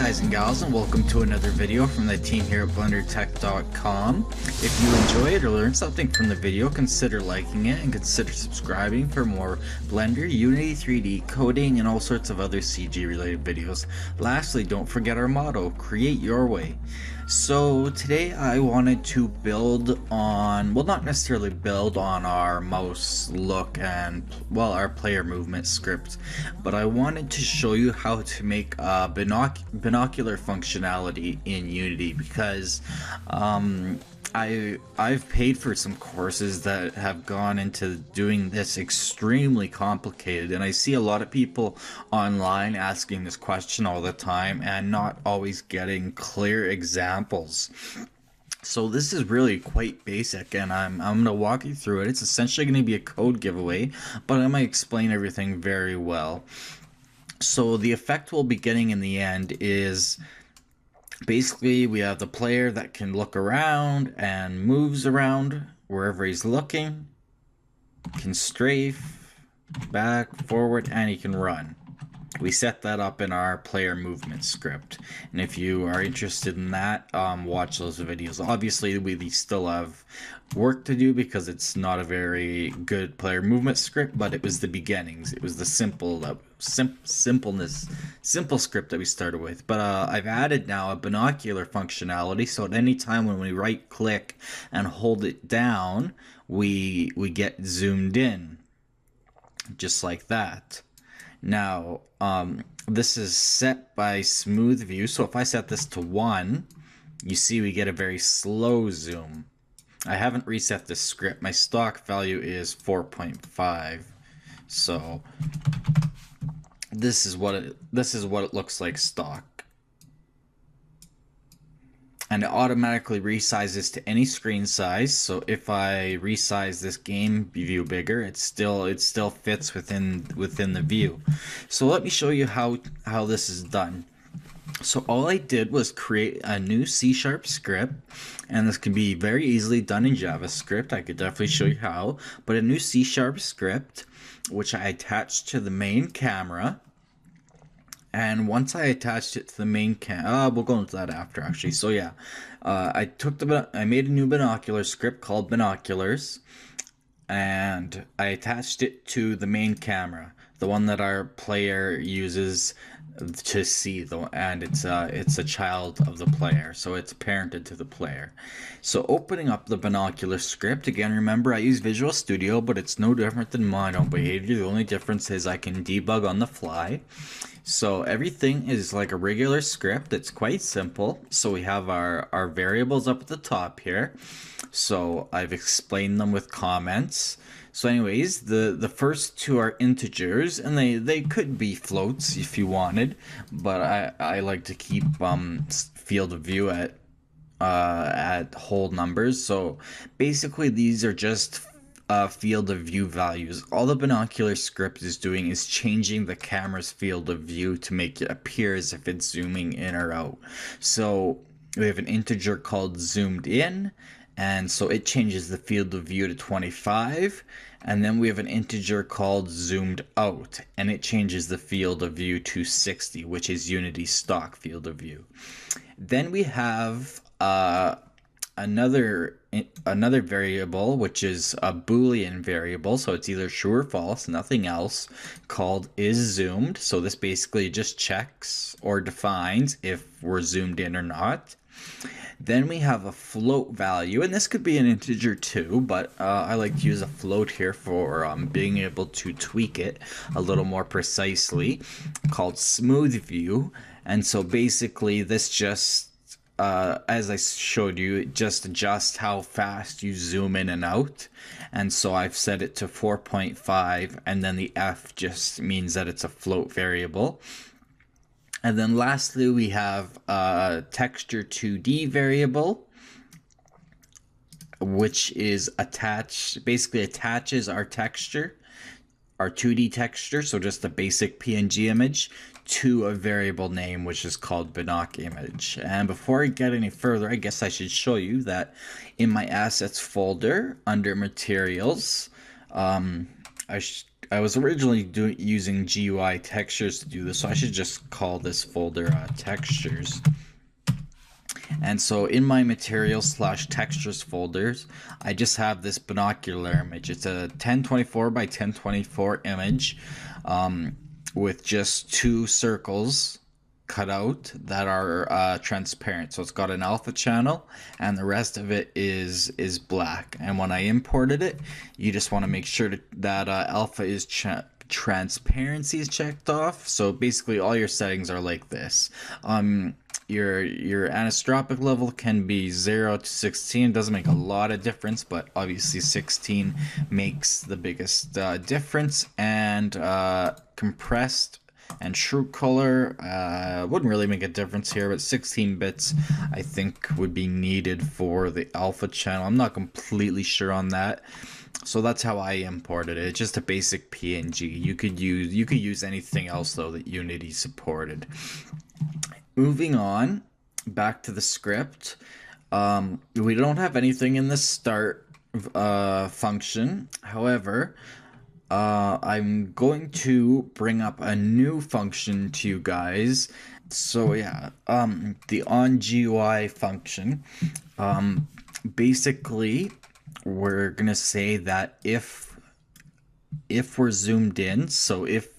guys and gals, and welcome to another video from the team here at BlenderTek.com. If you enjoyed or learned something from the video, consider liking it and consider subscribing for more Blender, Unity 3D, coding, and all sorts of other CG related videos. Lastly, don't forget our motto, create your way. So today I wanted to build on, well, not necessarily build on our mouse look and, well, our player movement script, but I wanted to show you how to make a binocular functionality in Unity, because I've paid for some courses that have gone into doing this extremely complicated, and I see a lot of people online asking this question all the time and not always getting clear examples. So this is really quite basic, and I'm going to walk you through it. It's essentially going to be a code giveaway, but I'm going to explain everything very well. So the effect we'll be getting in the end is basically we have the player that can look around and moves around wherever he's looking, can strafe, back, forward, and he can run. We set that up in our player movement script, and if you are interested in that, watch those videos. Obviously we still have work to do because it's not a very good player movement script, but it was the beginnings. It was the simple script that we started with. But I've added now a binocular functionality, so at any time when we right click and hold it down, we get zoomed in just like that. Now, this is set by smooth view, so if I set this to 1, you see we get a very slow zoom. I haven't reset this script. My stock value is 4.5, so this is what it looks like stock. And it automatically resizes to any screen size. So if I resize this game view bigger, it still fits within the view. So let me show you how this is done. So all I did was create a new C# script, and this can be very easily done in JavaScript. I could definitely show you how, but a new C# script, which I attached to the main camera. And once I attached it to the main we'll go into that after actually. So yeah, I made a new binocular script called Binoculars, and I attached it to the main camera, the one that our player uses to see, and it's a child of the player, so it's parented to the player. So opening up the binocular script, again, remember I use Visual Studio, but it's no different than Mono behavior. The only difference is I can debug on the fly. So everything is like a regular script. It's quite simple. So we have our variables up at the top here. So I've explained them with comments. So anyways, the first two are integers, and they could be floats if you wanted, but I like to keep field of view at whole numbers. So basically these are just field of view values. All the binocular script is doing is changing the camera's field of view to make it appear as if it's zooming in or out. So we have an integer called zoomed in, and so it changes the field of view to 25. And then we have an integer called zoomed out, and it changes the field of view to 60, which is Unity's stock field of view. Then we have another variable, which is a Boolean variable, so it's either true or false, nothing else, called isZoomed. So this basically just checks or defines if we're zoomed in or not. Then we have a float value, and this could be an integer too, but I like to use a float here for being able to tweak it a little more precisely, called smooth view. And so basically this just, as I showed you, it just adjusts how fast you zoom in and out. And so I've set it to 4.5, and then the F just means that it's a float variable. And then lastly, we have a texture 2D variable, which is basically attaches our texture, our 2D texture, so just a basic PNG image, to a variable name, which is called binoc image. And before I get any further, I guess I should show you that in my assets folder under materials, I was originally using GUI textures to do this, so I should just call this folder textures. And so in my materials / textures folders, I just have this binocular image. It's a 1024 by 1024 image with just 2 circles cut out that are transparent. So it's got an alpha channel and the rest of it is black. And when I imported it, you just want to make sure that alpha is transparency is checked off. So basically all your settings are like this. Your anisotropic level can be 0 to 16. It doesn't make a lot of difference, but obviously 16 makes the biggest difference. And compressed and true color wouldn't really make a difference here, but 16 bits I think would be needed for the alpha channel. I'm not completely sure on that. So that's how I imported it. It's just a basic PNG. You could use anything else though that Unity supported. Moving on, back to the script. We don't have anything in the start function. However, I'm going to bring up a new function to you guys. So yeah, the onGUI function. Basically, we're gonna say that if we're zoomed in, so if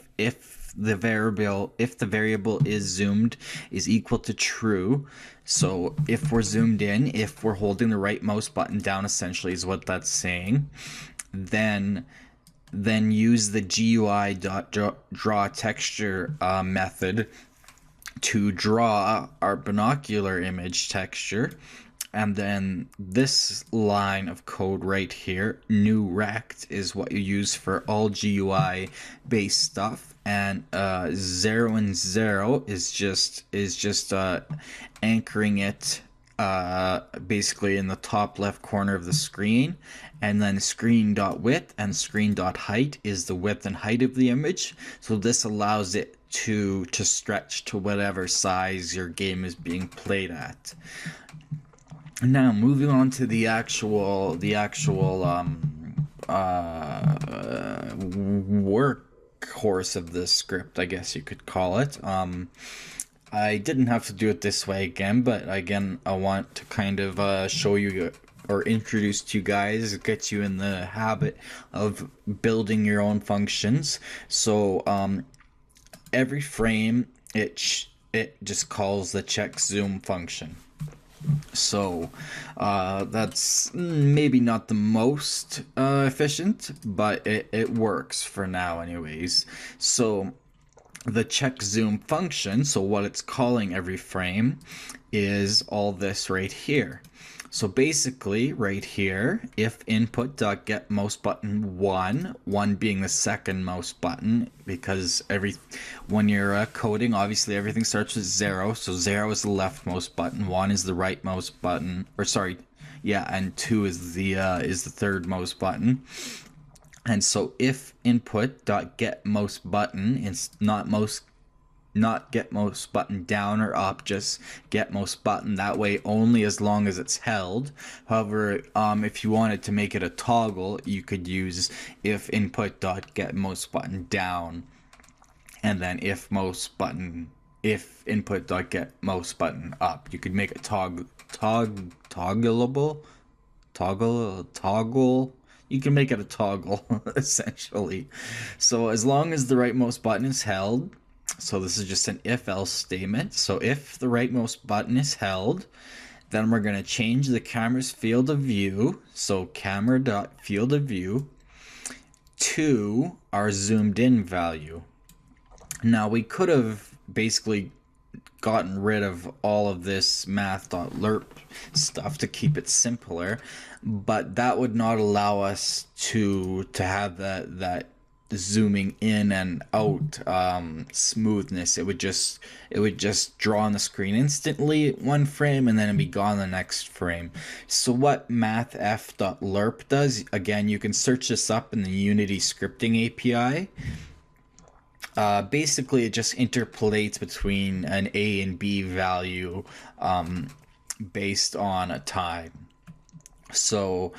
the variable is zoomed is equal to true, so if we're zoomed in, if we're holding the right mouse button down, essentially is what that's saying, then use the GUI.draw texture method to draw our binocular image texture. And then this line of code right here, new rect, is what you use for all GUI based stuff. And 0 and 0 is just anchoring it basically in the top left corner of the screen. And then screen.width and screen.height is the width and height of the image. So this allows it to stretch to whatever size your game is being played at. Now moving on to the actual workhorse of this script, I guess you could call it. I didn't have to do it this way again, but again, I want to kind of show you or introduce to you guys, get you in the habit of building your own functions. So every frame, it just calls the check zoom function. So that's maybe not the most efficient, but it works for now anyways. So the check zoom function, so what it's calling every frame, is all this right here. So basically right here, if input.getMouseButton 1 being the second mouse button, because when you're coding, obviously everything starts with 0, so 0 is the left mouse button, 1 is the right mouse button, or sorry, yeah, and 2 is the third mouse button. And so if input.getMouseButton is not get mouse button down or up, just get mouse button, that way only as long as it's held. However, if you wanted to make it a toggle, you could use if input.get mouse button down, and then if input.get mouse button up. You could make a toggle. You can make it a toggle essentially. So as long as the right mouse button is held, so this is just an if-else statement. So if the right mouse button is held, then we're going to change the camera's field of view, so camera.field of view, to our zoomed in value. Now we could have basically gotten rid of all of this math.lerp stuff to keep it simpler, but that would not allow us to have that zooming in and out smoothness. It would just draw on the screen instantly one frame and then it'd be gone the next frame. So what mathf.lerp does, again, you can search this up in the Unity scripting API. Basically it just interpolates between an A and B value based on a time. So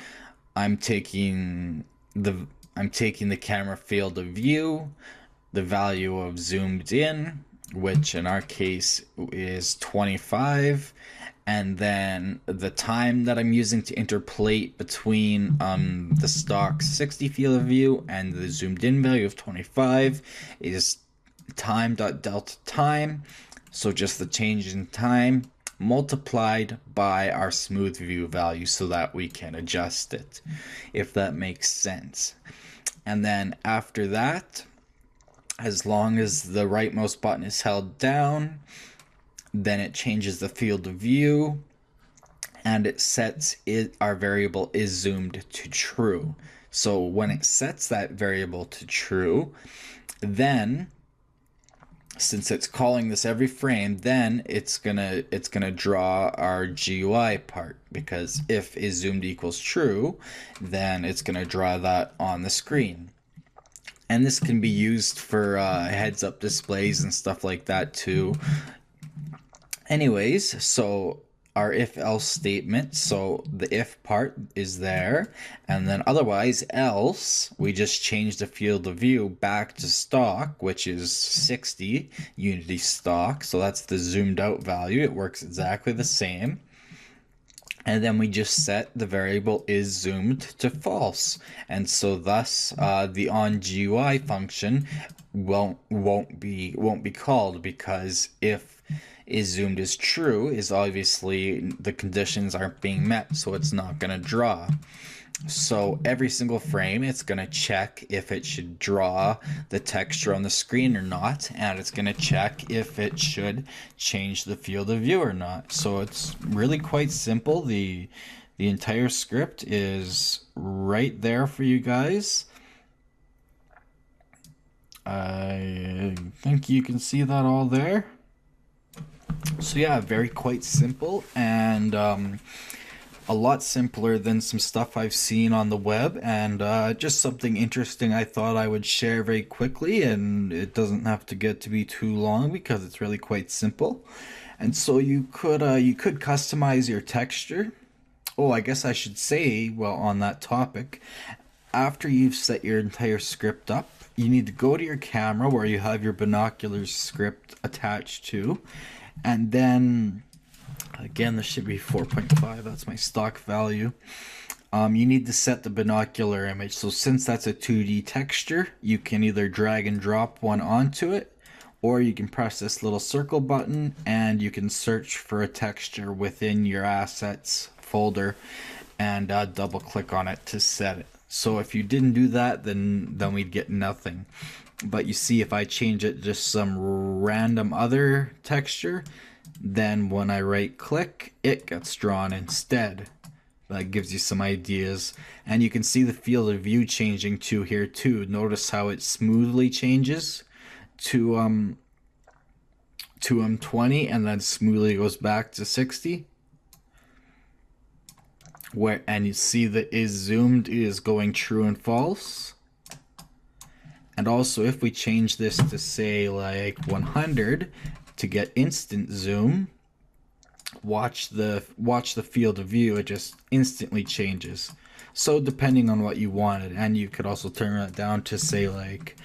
I'm taking I'm taking the camera field of view, the value of zoomed in, which in our case is 25, and then the time that I'm using to interpolate between the stock 60 field of view and the zoomed in value of 25 is time.delta time. So just the change in time multiplied by our smooth view value so that we can adjust it, if that makes sense. And then after that, as long as the rightmost button is held down, then it changes the field of view and it sets it, our variable is zoomed to true. So when it sets that variable to true, then since it's calling this every frame, then it's gonna draw our GUI part, because if is zoomed equals true, then it's gonna draw that on the screen. And this can be used for heads up displays and stuff like that too. Anyways, so our if else statement, so the if part is there, and then otherwise else, we just change the field of view back to stock, which is 60 Unity stock, so that's the zoomed out value. It works exactly the same. And then we just set the variable is zoomed to false, and so thus the on GUI function won't be called, because if is zoomed is true is obviously the conditions aren't being met, so it's not going to draw. So every single frame it's going to check if it should draw the texture on the screen or not, and it's going to check if it should change the field of view or not. So it's really quite simple. The entire script is right there for you guys. I think you can see that all there. So yeah, very quite simple, and a lot simpler than some stuff I've seen on the web, and just something interesting I thought I would share very quickly, and it doesn't have to get to be too long because it's really quite simple. And so you could customize your texture. Oh, I guess I should say, well, on that topic, after you've set your entire script up, you need to go to your camera where you have your binocular script attached to, and then again, this should be 4.5, that's my stock value. You need to set the binocular image. So since that's a 2D texture, you can either drag and drop one onto it, or you can press this little circle button and you can search for a texture within your assets folder and double click on it to set it. So if you didn't do that, then we'd get nothing. But you see, if I change it just some random other texture, then when I right click, it gets drawn instead. That gives you some ideas. And you can see the field of view changing to here too. Notice how it smoothly changes to 20 and then smoothly goes back to 60. And you see that is zoomed is going true and false. And also, if we change this to say like 100 to get instant zoom, watch the field of view, it just instantly changes. So depending on what you wanted, and you could also turn that down to say like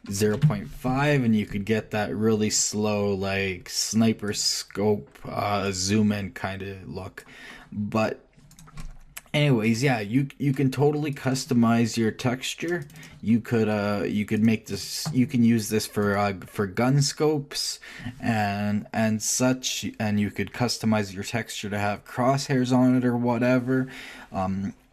0.5, and you could get that really slow like sniper scope zoom in kind of look. But anyways, yeah, you can totally customize your texture. You could make this, you can use this for gun scopes and such, and you could customize your texture to have crosshairs on it or whatever.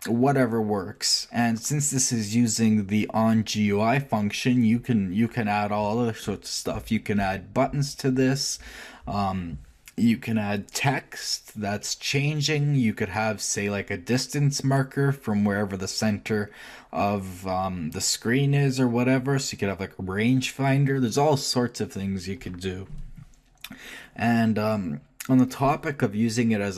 Whatever works. And since this is using the on GUI function, you can add all other sorts of stuff. You can add buttons to this. You can add text that's changing. You could have, say, like a distance marker from wherever the center of the screen is or whatever. So you could have like a rangefinder. There's all sorts of things you could do. And on the topic of using it as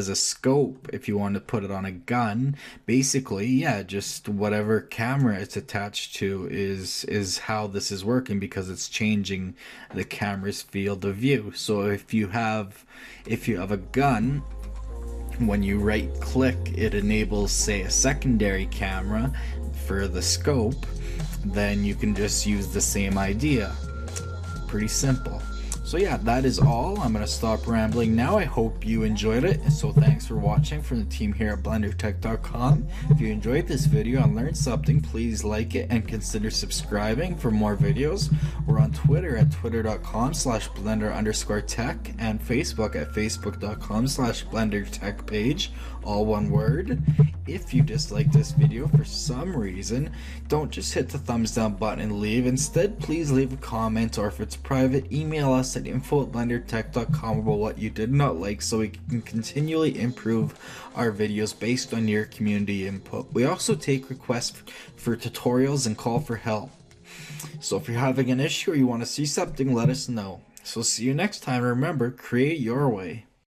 a scope, if you want to put it on a gun, basically, yeah, just whatever camera it's attached to is how this is working, because it's changing the camera's field of view. So if you have a gun When you right click, it enables, say, a secondary camera for the scope. Then you can just use the same idea. Pretty simple. So yeah, that is all. I'm going to stop rambling now. I hope you enjoyed it. So thanks for watching from the team here at BlenderTek.com. If you enjoyed this video and learned something, please like it and consider subscribing for more videos. We're on Twitter at twitter.com/blender_tech and Facebook at facebook.com/blendertech page, all one word. If you dislike this video for some reason, don't just hit the thumbs down button and leave. Instead, please leave a comment, or if it's private, email us at info@blendertech.com about what you did not like, so we can continually improve our videos based on your community input. We also take requests for tutorials and call for help. So if you're having an issue or you want to see something, let us know. So see you next time. Remember, create your way.